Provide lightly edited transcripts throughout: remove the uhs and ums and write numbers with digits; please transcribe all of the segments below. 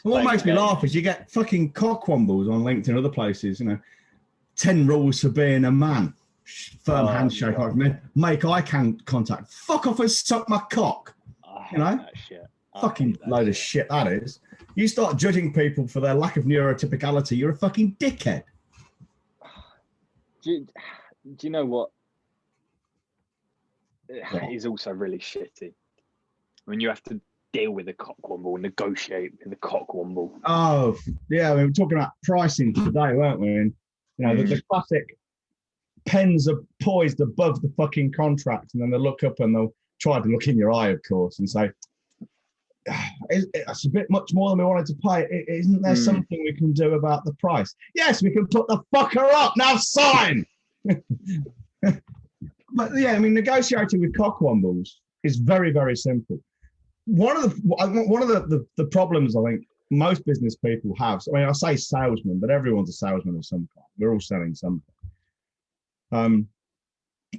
What makes me laugh is you get fucking cockwombles on LinkedIn and other places, 10 rules for being a man. Firm handshake, make eye contact. Fuck off and suck my cock. That shit. Fucking load of shit that is. You start judging people for their lack of neurotypicality, you're a fucking dickhead. Do you know what? It is also really shitty when you have to deal with a cockwomble, negotiate with a cockwomble. Oh, yeah, we were talking about pricing today, weren't we? And, the classic pens are poised above the fucking contract, and then they look up and they'll try to look in your eye, of course, and say, it's a bit much more than we wanted to pay. Isn't there something we can do about the price? Yes, we can put the fucker up. Now sign. But yeah, I mean, negotiating with cockwombles is very, very simple. One of the problems I think most business people have, I mean, I say salesman, but everyone's a salesman of some kind. We're all selling something.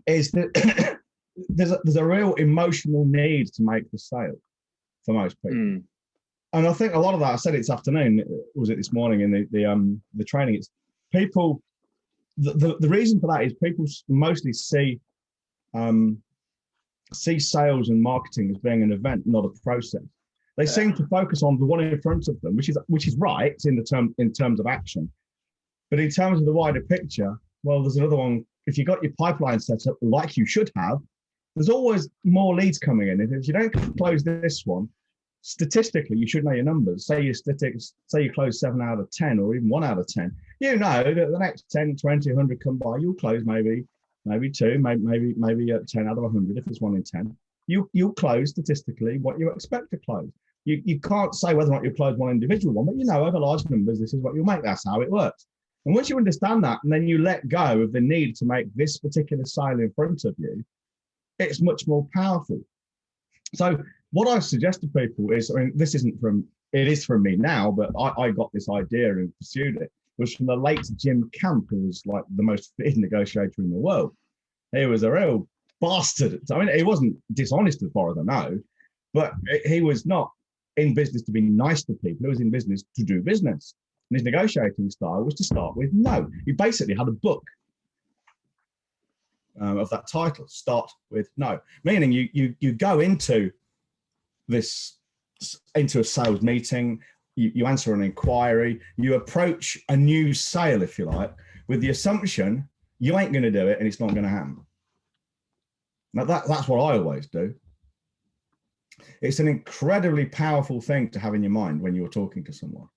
Is that there's a real emotional need to make the sale for most people. And I think a lot of that, I said it this afternoon, was it this morning in the training, it's people, the reason for that is people mostly see sales and marketing as being an event, not a process. They seem to focus on the one in front of them, which is right in terms of action. But in terms of the wider picture, well, there's another one. If you got your pipeline set up like you should have, there's always more leads coming in. If you don't close this one, statistically, you should know your numbers. Say you close 7 out of 10 or even 1 out of 10. You know that the next 10, 20, 100 come by, you'll close maybe 2, maybe 10 out of 100 if it's 1 in 10. You'll close statistically what you expect to close. You can't say whether or not you'll close one individual one, but over large numbers, this is what you'll make. That's how it works. And once you understand that, and then you let go of the need to make this particular sale in front of you, it's much more powerful. So what I suggest to people is, I mean, it is from me now, but I got this idea and pursued it. It was from the late Jim Camp, who was like the most fitted negotiator in the world. He was a real bastard. I mean, he wasn't dishonest as far as I know, but he was not in business to be nice to people. He was in business to do business. And his negotiating style was to start with no. He basically had a book of that title, Start with No, meaning you go into a sales meeting, you answer an inquiry, you approach a new sale, if you like, with the assumption you ain't going to do it and it's not going to happen. Now that's what I always do. It's an incredibly powerful thing to have in your mind when you're talking to someone.